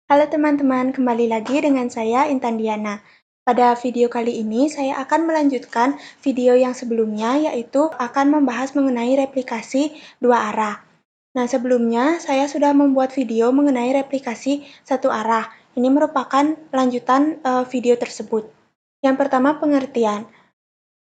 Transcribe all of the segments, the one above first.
Halo teman-teman, kembali lagi dengan saya Intan Diana. Pada video kali ini saya akan melanjutkan video yang sebelumnya, yaitu akan membahas mengenai replikasi dua arah. Nah, sebelumnya saya sudah membuat video mengenai replikasi satu arah. Ini merupakan lanjutan video tersebut. Yang pertama, pengertian.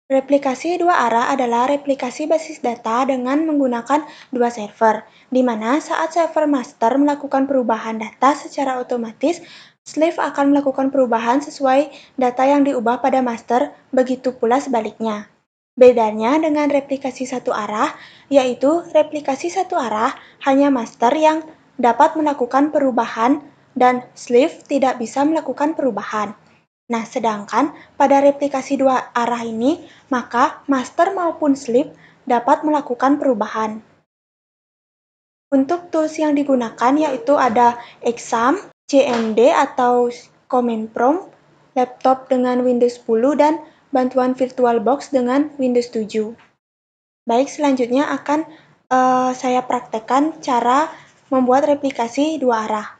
Replikasi dua arah adalah replikasi basis data dengan menggunakan dua server, di mana saat server master melakukan perubahan data secara otomatis, slave akan melakukan perubahan sesuai data yang diubah pada master, begitu pula sebaliknya. Bedanya dengan replikasi satu arah, yaitu replikasi satu arah hanya master yang dapat melakukan perubahan dan slave tidak bisa melakukan perubahan. Nah, sedangkan pada replikasi dua arah ini, maka master maupun slave dapat melakukan perubahan. Untuk tools yang digunakan yaitu ada exam, CMD atau command prompt, laptop dengan Windows 10, dan bantuan VirtualBox dengan Windows 7. Baik, selanjutnya akan saya praktekkan cara membuat replikasi dua arah.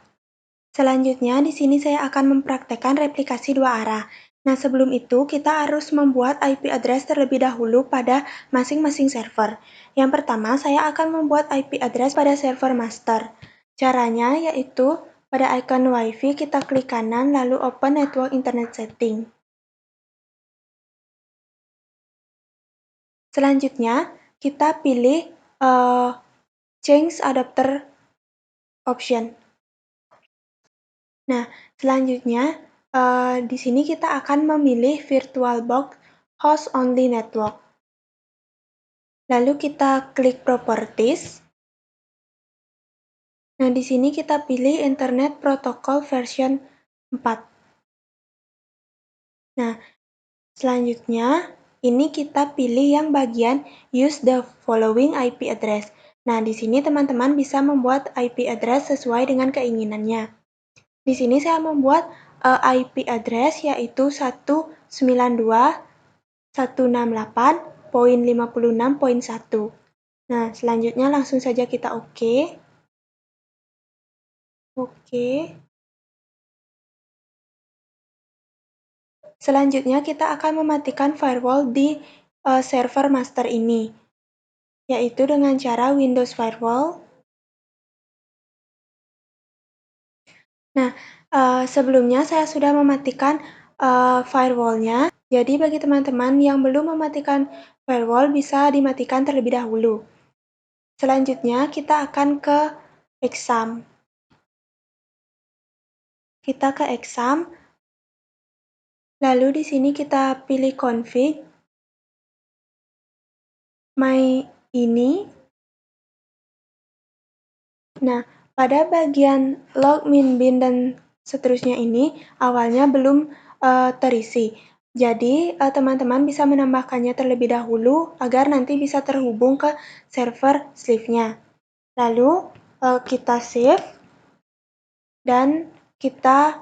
Selanjutnya, di sini saya akan mempraktekkan replikasi dua arah. Nah, sebelum itu kita harus membuat IP address terlebih dahulu pada masing-masing server. Yang pertama, saya akan membuat IP address pada server master. Caranya yaitu pada icon WiFi kita klik kanan lalu open network internet setting. Selanjutnya, kita pilih change adapter option. Nah, selanjutnya di sini kita akan memilih VirtualBox Host Only Network. Lalu kita klik Properties. Nah, di sini kita pilih Internet Protocol version 4. Nah, selanjutnya ini kita pilih yang bagian Use the following IP address. Nah, di sini teman-teman bisa membuat IP address sesuai dengan keinginannya. Di sini saya membuat IP address yaitu 192.168.56.1. Nah, selanjutnya langsung saja kita oke. Selanjutnya kita akan mematikan firewall di server master ini, yaitu dengan cara Windows Firewall. Nah, sebelumnya saya sudah mematikan firewall-nya. Jadi bagi teman-teman yang belum mematikan firewall bisa dimatikan terlebih dahulu. Selanjutnya kita akan ke exam. Kita ke exam. Lalu di sini kita pilih config. My ini. Nah, pada bagian log, min, bin, dan seterusnya ini awalnya belum terisi. Jadi, teman-teman bisa menambahkannya terlebih dahulu agar nanti bisa terhubung ke server slave-nya. Lalu, kita save dan kita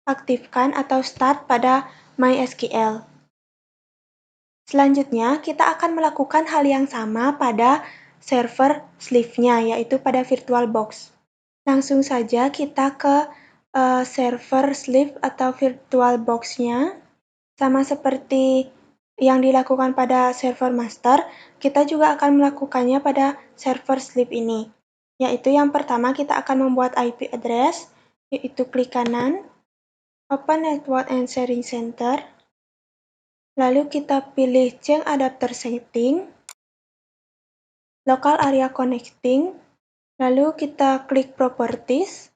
aktifkan atau start pada MySQL. Selanjutnya, kita akan melakukan hal yang sama pada server slave-nya, yaitu pada VirtualBox. Langsung saja kita ke server slave atau VirtualBox-nya. Sama seperti yang dilakukan pada server master, kita juga akan melakukannya pada server slave ini. Yaitu yang pertama kita akan membuat IP address, yaitu klik kanan, open network and sharing center. Lalu kita pilih change adapter setting, local area connecting, lalu kita klik properties,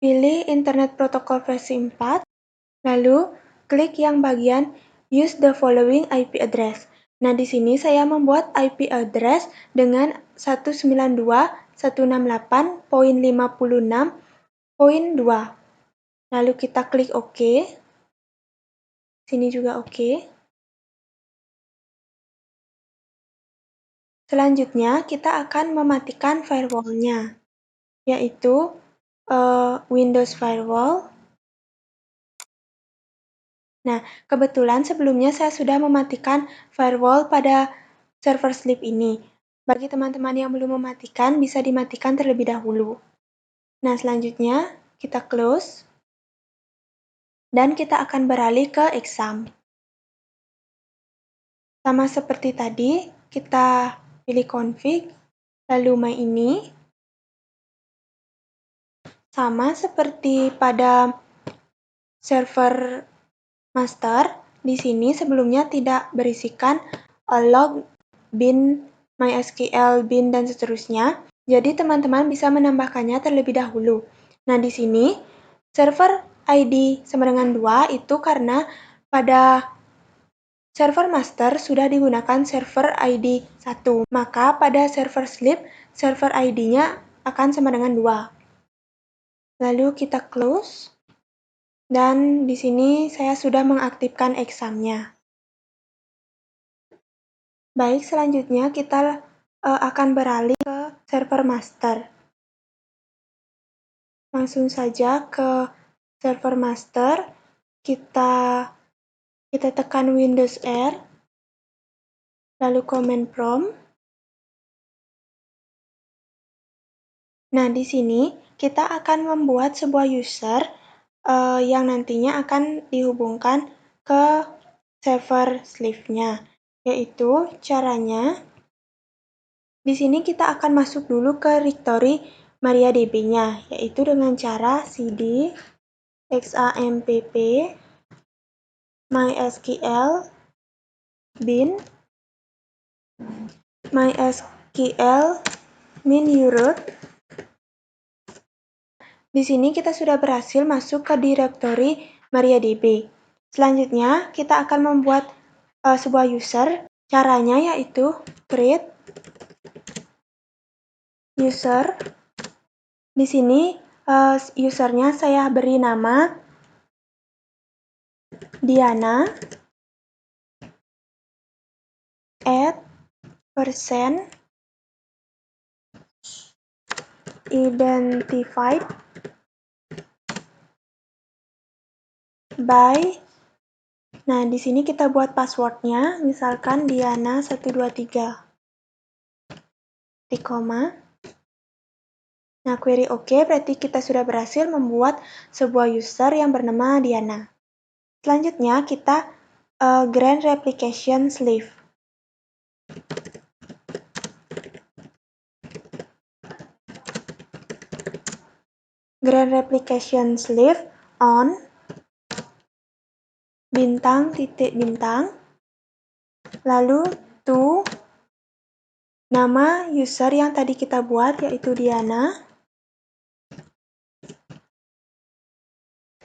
pilih Internet Protocol versi 4, lalu klik yang bagian Use the following IP address. Nah, di sini saya membuat IP address dengan 192.168.56.2. Lalu kita klik OK. Sini juga OK. Selanjutnya, kita akan mematikan firewall-nya, yaitu Windows Firewall. Nah, kebetulan sebelumnya saya sudah mematikan firewall pada server slave ini. Bagi teman-teman yang belum mematikan, bisa dimatikan terlebih dahulu. Nah, selanjutnya kita close, dan kita akan beralih ke exam. Sama seperti tadi, kita pilih config, lalu my ini. Sama seperti pada server master, di sini sebelumnya tidak berisikan log, bin, MySQL, bin, dan seterusnya. Jadi teman-teman bisa menambahkannya terlebih dahulu. Nah, di sini server ID sama dengan 2 itu karena pada server master sudah digunakan server ID 1. Maka pada server sleep, server ID-nya akan sama dengan 2. Lalu kita close. Dan di sini saya sudah mengaktifkan exam-nya. Baik, selanjutnya kita akan beralih ke server master. Langsung saja ke server master, kita tekan Windows R, lalu command prompt. Nah, di sini kita akan membuat sebuah user yang nantinya akan dihubungkan ke server sleeve-nya. Yaitu caranya, di sini kita akan masuk dulu ke directory MariaDB-nya, yaitu dengan cara cd xampp mysql bin mysql min uroot. Di sini kita sudah berhasil masuk ke directory MariaDB. Selanjutnya, kita akan membuat sebuah user. Caranya yaitu create user. Di sini usernya saya beri nama Diana, add percent identified by. Nah, di sini kita buat passwordnya, misalkan Diana123. Di koma. Nah, query OK berarti kita sudah berhasil membuat sebuah user yang bernama Diana. Selanjutnya kita grant replication sleeve. Grant replication sleeve on bintang titik bintang, lalu to nama user yang tadi kita buat yaitu Diana,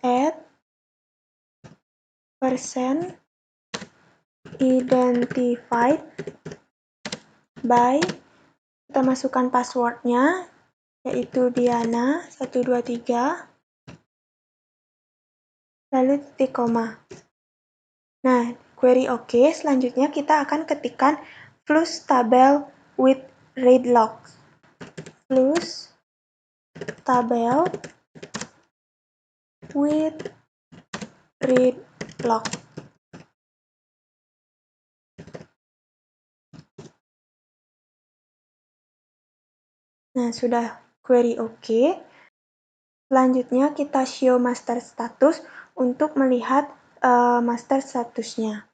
add percent identified by, kita masukkan passwordnya yaitu Diana123, lalu titik koma. Nah, query OK, selanjutnya kita akan ketikkan flush table with read log. Flush table with read log. Nah, sudah query OK. Selanjutnya kita show master status untuk melihat master statusnya.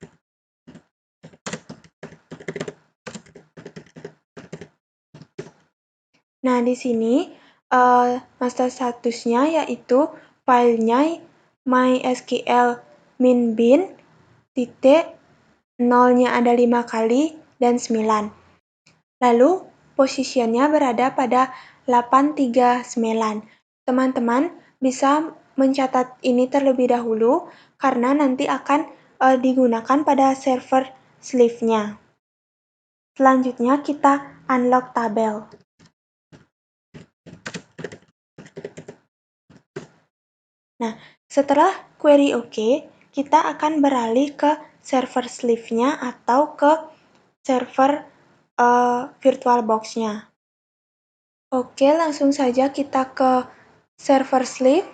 Nah, di sini master statusnya yaitu filenya mysql min bin titik nolnya ada 5 kali dan 9. Lalu posisinya berada pada 839. Teman-teman bisa mencatat ini terlebih dahulu karena nanti akan digunakan pada server sleeve-nya. Selanjutnya kita unlock tabel. Nah, setelah query OK, kita akan beralih ke server sleeve-nya atau ke server VirtualBox-nya. Oke, langsung saja kita ke server sleeve.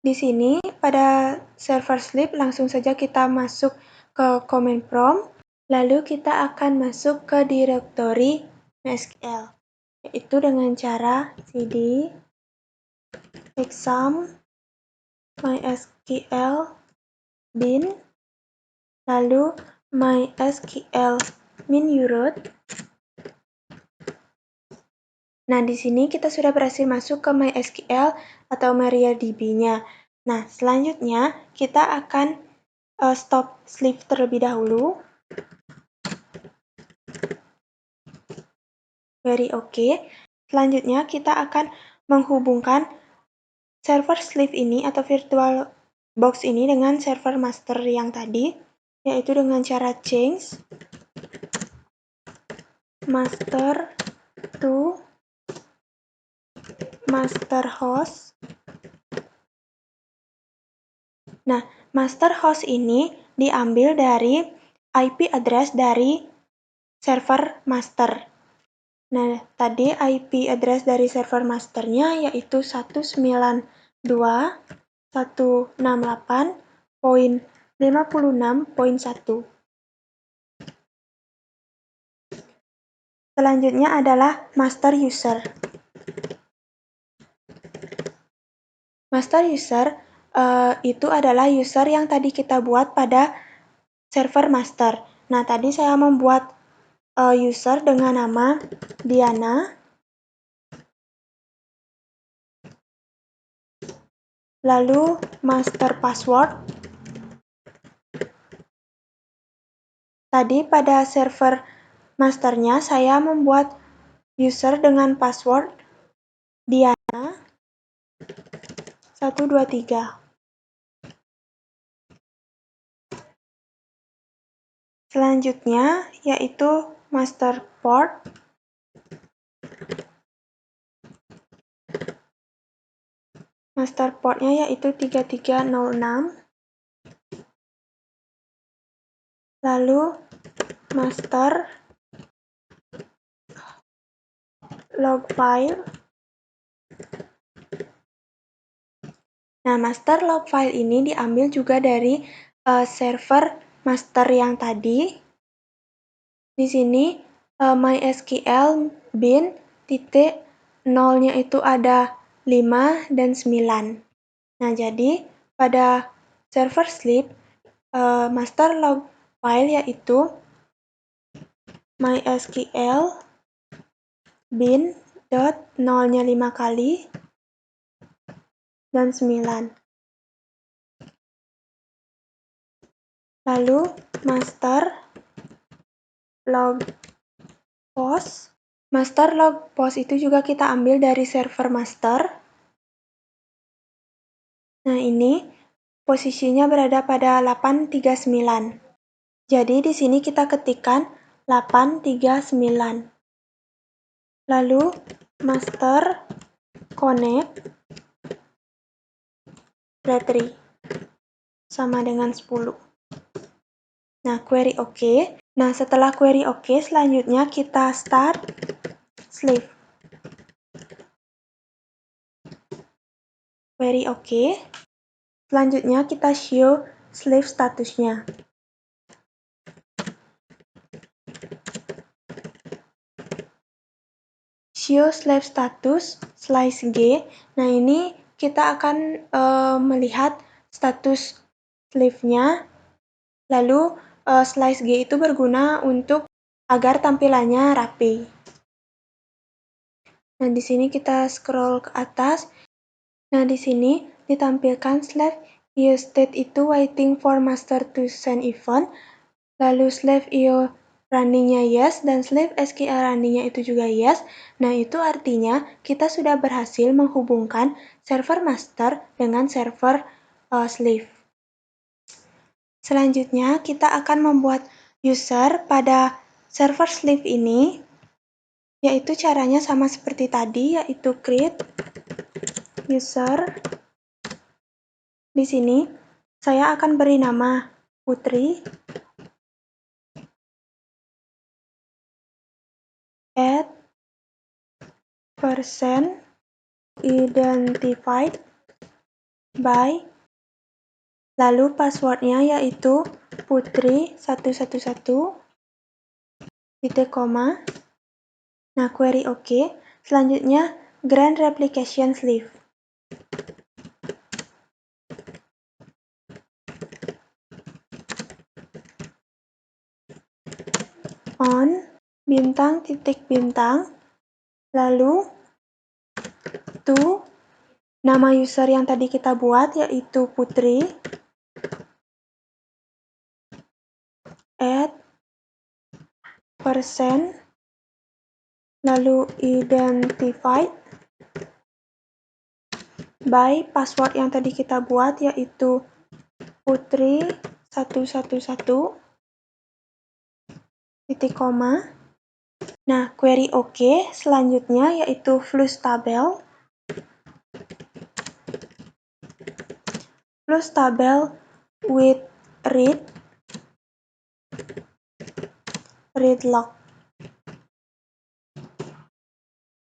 Di sini pada server sleeve langsung saja kita masuk ke command prompt, lalu kita akan masuk ke directory MySQL, yaitu dengan cara cd exam mysql bin, lalu mysql min root. Nah, di sini kita sudah berhasil masuk ke MySQL atau MariaDB-nya. Nah, selanjutnya kita akan stop sleep terlebih dahulu. Very okay. Selanjutnya kita akan menghubungkan server sleep ini atau virtual box ini dengan server master yang tadi, yaitu dengan cara change master to master host. Nah, master host ini diambil dari IP address dari server master. Nah, tadi IP address dari server masternya yaitu 192.168.56.1. Selanjutnya adalah master user. Master user itu adalah user yang tadi kita buat pada server master. Nah, tadi saya membuat user dengan nama Diana. Lalu master password. Tadi pada server masternya saya membuat user dengan password Diana 123. Selanjutnya yaitu master port. Master portnya yaitu 3306. Lalu master log file. Nah, master log file ini diambil juga dari server master yang tadi. Di sini MySQL bin titik nolnya itu ada 5 dan 9. Nah, jadi pada server sleep master log file yaitu MySQL bin dot nolnya 5 kali dan 9. Lalu master log post. Master log post itu juga kita ambil dari server master. Nah, ini posisinya berada pada 839. Jadi di sini kita ketikkan 839. Lalu master connect battery sama dengan 10. Nah, query OK. Nah, setelah query OK, selanjutnya kita start sleep. Query OK. Selanjutnya kita show sleep statusnya. Show sleep status slice G. Nah, ini kita akan melihat status sleep-nya. Lalu slice G itu berguna untuk agar tampilannya rapi. Nah, di sini kita scroll ke atas. Nah, di sini ditampilkan sleep io state itu waiting for master to send event. Lalu sleep io running-nya yes dan sleep SQL running-nya itu juga yes. Nah, itu artinya kita sudah berhasil menghubungkan server master dengan server sleep. Selanjutnya, kita akan membuat user pada server sleep ini, yaitu caranya sama seperti tadi, yaitu create user. Di sini, saya akan beri nama Putri, add person identified by, lalu passwordnya yaitu Putri 111, titik koma. Nah, query OK. Selanjutnya, Grand Replication Sleeve. On, bintang titik bintang, lalu to, nama user yang tadi kita buat yaitu Putri, add, persen, lalu identified, by password yang tadi kita buat yaitu Putri 111, titik koma. Nah, query OK selanjutnya yaitu flush tabel. Flush tabel with read log.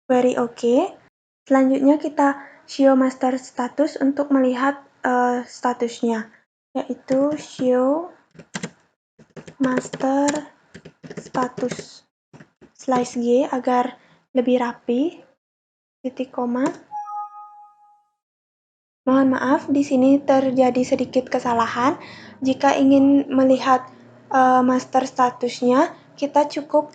Query OK. Selanjutnya kita show master status untuk melihat statusnya, yaitu show master status slice G agar lebih rapi, titik koma. Mohon maaf, di sini terjadi sedikit kesalahan. Jika ingin melihat master statusnya, kita cukup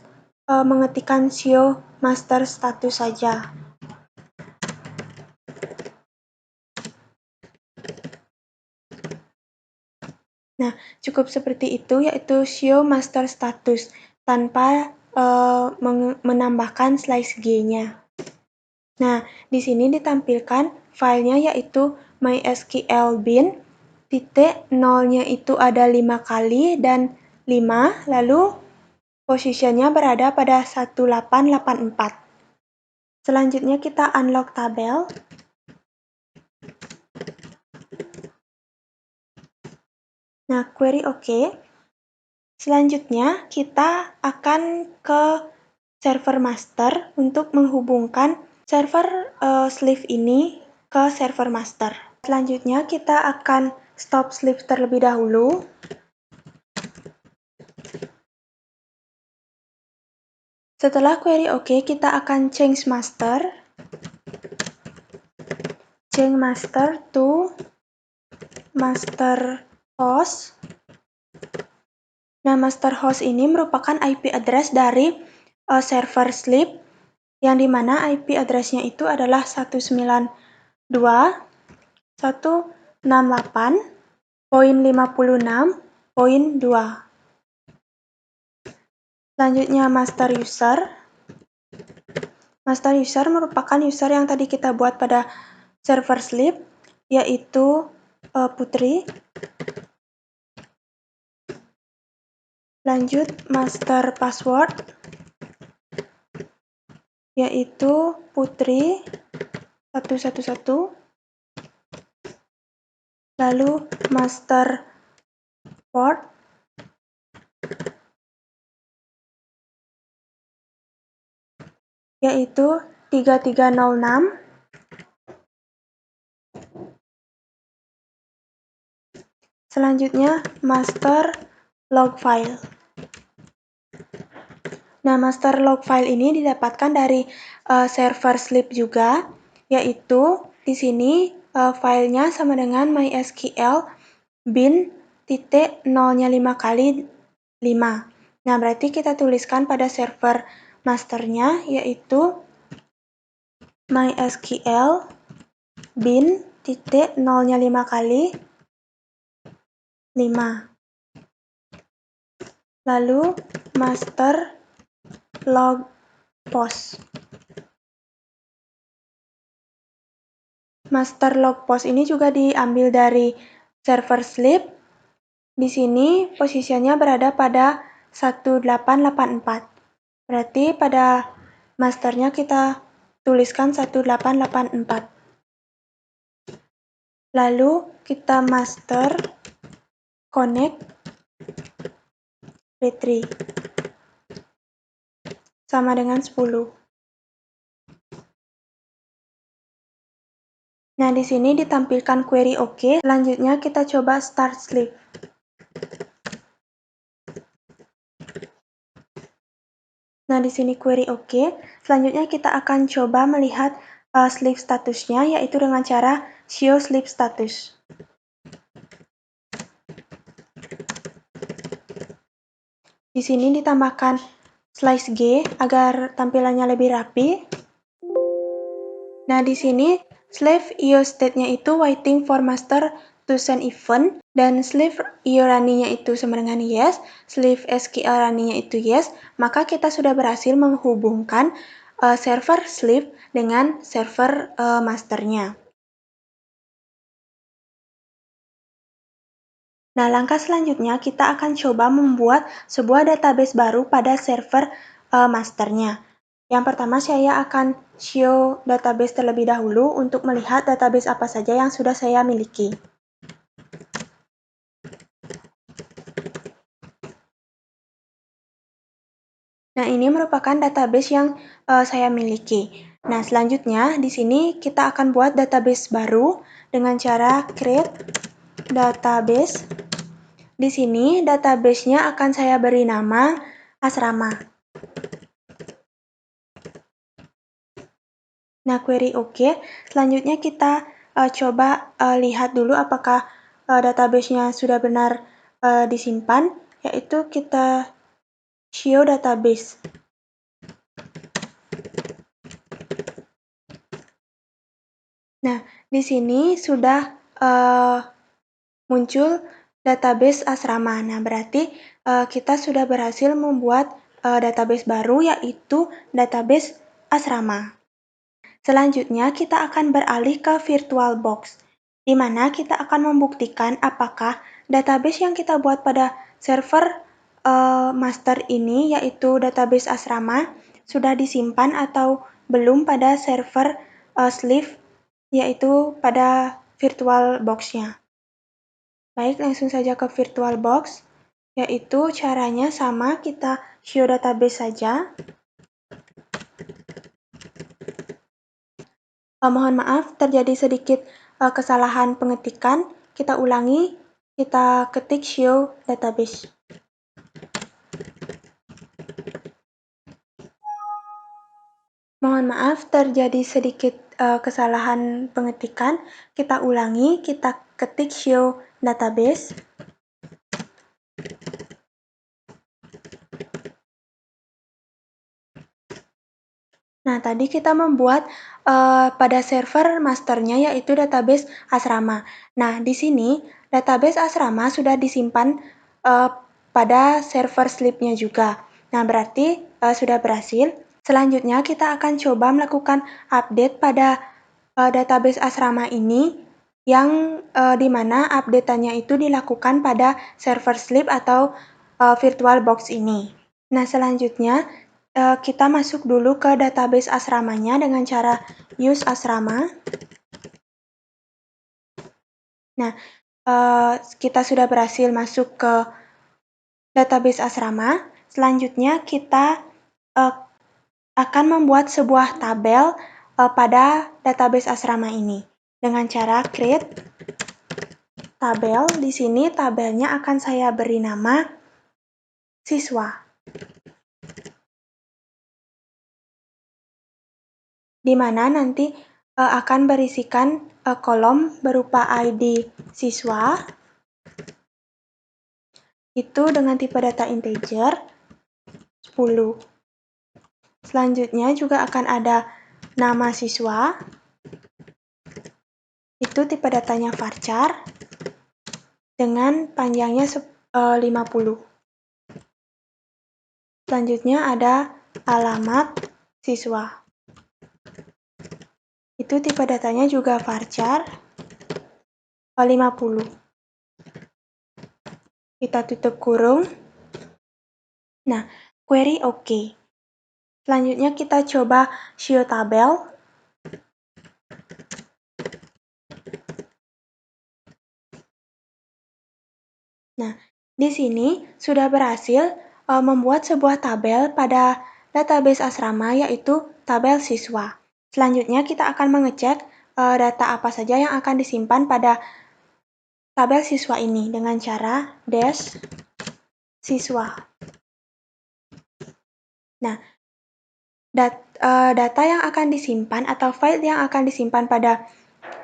mengetikkan show master status saja. Nah, cukup seperti itu, yaitu show master status tanpa menambahkan slice G-nya. Nah, di sini ditampilkan filenya yaitu mysql bin, titik nolnya itu ada 5 kali dan 5, lalu posisinya berada pada 1884. Selanjutnya kita unlock tabel. Nah, query OK. Selanjutnya kita akan ke server master untuk menghubungkan server sleeve ini ke server master. Selanjutnya kita akan stop sleeve terlebih dahulu. Setelah query OK, kita akan change master to master host. Nah, master host ini merupakan IP address dari server sleep, yang dimana IP address-nya itu adalah 192.168.56.2. Selanjutnya master user. Master user merupakan user yang tadi kita buat pada server sleep, yaitu Putri. Lanjut master password, yaitu Putri 111. Lalu master port, yaitu 3306. Selanjutnya master log file. Nah, master log file ini didapatkan dari server sleep juga, yaitu di sini filenya sama dengan mysql bin titik nolnya 5 kali 5. Nah, berarti kita tuliskan pada server masternya, yaitu mysql bin titik nolnya 5 kali 5. Lalu master log post. Master log post ini juga diambil dari server sleep. Di sini posisinya berada pada 1884. Berarti pada masternya kita tuliskan 1884. Lalu kita master connect retrieve sama dengan 10. Nah, di sini ditampilkan query OK. Selanjutnya kita coba start sleep. Nah, di sini query oke. Selanjutnya kita akan coba melihat sleep statusnya, yaitu dengan cara show sleep status. Di sini ditambahkan slice G agar tampilannya lebih rapi. Nah, di sini sleep IO state-nya itu waiting for master to send event, dan sleep IO running-nya itu sama dengan yes, sleep SQL running-nya itu yes, maka kita sudah berhasil menghubungkan server sleep dengan server masternya. Nah, langkah selanjutnya kita akan coba membuat sebuah database baru pada server masternya. Yang pertama, saya akan show database terlebih dahulu untuk melihat database apa saja yang sudah saya miliki. Nah, ini merupakan database yang saya miliki. Nah, selanjutnya di sini kita akan buat database baru dengan cara create database. Di sini database-nya akan saya beri nama asrama. Nah, query oke. Selanjutnya kita coba lihat dulu apakah database-nya sudah benar disimpan, yaitu kita show database. Nah, di sini sudah muncul database asrama. Nah, berarti kita sudah berhasil membuat database baru, yaitu database asrama. Selanjutnya, kita akan beralih ke VirtualBox, di mana kita akan membuktikan apakah database yang kita buat pada server master ini, yaitu database asrama, sudah disimpan atau belum pada server sleep, yaitu pada VirtualBox-nya. Baik, langsung saja ke VirtualBox, yaitu caranya sama, kita show database saja. Mohon maaf, terjadi sedikit kesalahan pengetikan. Kita ulangi, kita ketik show database. Mohon maaf, terjadi sedikit kesalahan pengetikan. Kita ulangi, kita ketik show database. Nah, tadi kita membuat pada server masternya, yaitu database asrama. Nah, di sini database asrama sudah disimpan pada server sleep-nya juga. Nah, berarti sudah berhasil. Selanjutnya kita akan coba melakukan update pada database asrama ini, yang dimana update-nya itu dilakukan pada server sleep atau VirtualBox ini. Nah, selanjutnya kita masuk dulu ke database asramanya dengan cara use asrama. Nah, kita sudah berhasil masuk ke database asrama. Selanjutnya kita akan membuat sebuah tabel pada database asrama ini dengan cara create tabel. Di sini tabelnya akan saya beri nama siswa, di mana nanti akan berisikan kolom berupa ID siswa, itu dengan tipe data integer 10. Selanjutnya juga akan ada nama siswa, itu tipe datanya varchar, dengan panjangnya 50. Selanjutnya ada alamat siswa, itu tipe datanya juga varchar 50. Kita tutup kurung. Nah, query oke. Selanjutnya kita coba show tabel. Nah, di sini sudah berhasil membuat sebuah tabel pada database asrama, yaitu tabel siswa. Selanjutnya kita akan mengecek data apa saja yang akan disimpan pada tabel siswa ini dengan cara dash siswa. Nah, Data yang akan disimpan atau file yang akan disimpan pada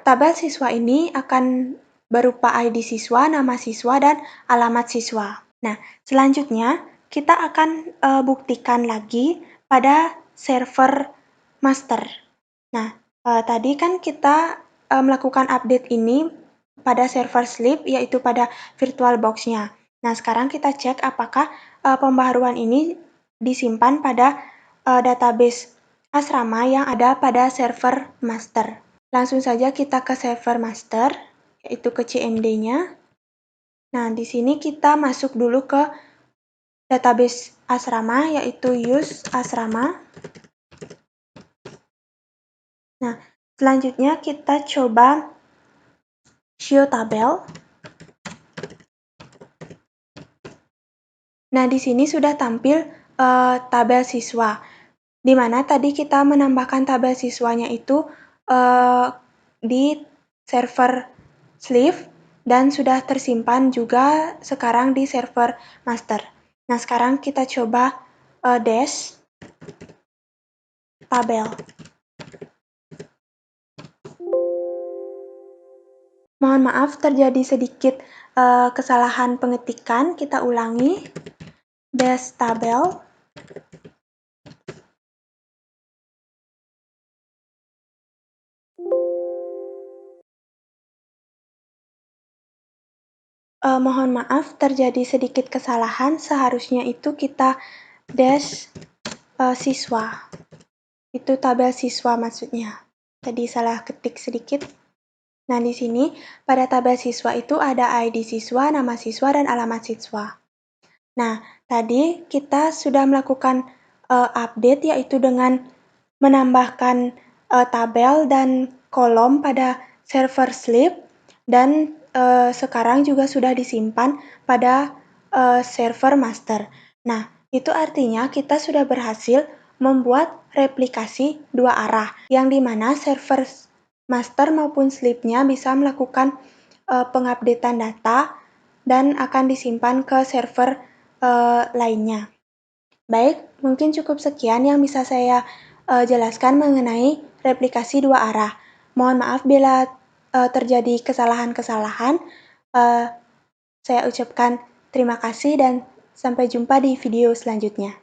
tabel siswa ini akan berupa ID siswa, nama siswa, dan alamat siswa. Nah, selanjutnya kita akan buktikan lagi pada server master. Nah, tadi kan kita melakukan update ini pada server sleep, yaitu pada VirtualBox-nya. Nah, sekarang kita cek apakah pembaharuan ini disimpan pada database asrama yang ada pada server master. Langsung saja kita ke server master, yaitu ke CMD-nya. Nah, di sini kita masuk dulu ke database asrama, yaitu use asrama. Nah, selanjutnya kita coba show tabel. Nah, di sini sudah tampil tabel siswa, di mana tadi kita menambahkan tabel siswanya itu di server sleeve dan sudah tersimpan juga sekarang di server master. Nah, sekarang kita coba dash tabel. Mohon maaf, terjadi sedikit kesalahan pengetikan. Kita ulangi. Dash tabel. Mohon maaf, terjadi sedikit kesalahan. Seharusnya itu kita dash siswa. Itu tabel siswa maksudnya. Tadi salah ketik sedikit. Nah, di sini pada tabel siswa itu ada ID siswa, nama siswa, dan alamat siswa. Nah, tadi kita sudah melakukan update, yaitu dengan menambahkan tabel dan kolom pada server sleep, dan sekarang juga sudah disimpan pada server master. Nah, itu artinya kita sudah berhasil membuat replikasi dua arah, yang dimana server master maupun sleep-nya bisa melakukan pengupdatean data dan akan disimpan ke server lainnya. Baik, mungkin cukup sekian yang bisa saya jelaskan mengenai replikasi dua arah. Mohon maaf bila terjadi kesalahan-kesalahan. Saya ucapkan terima kasih dan sampai jumpa di video selanjutnya.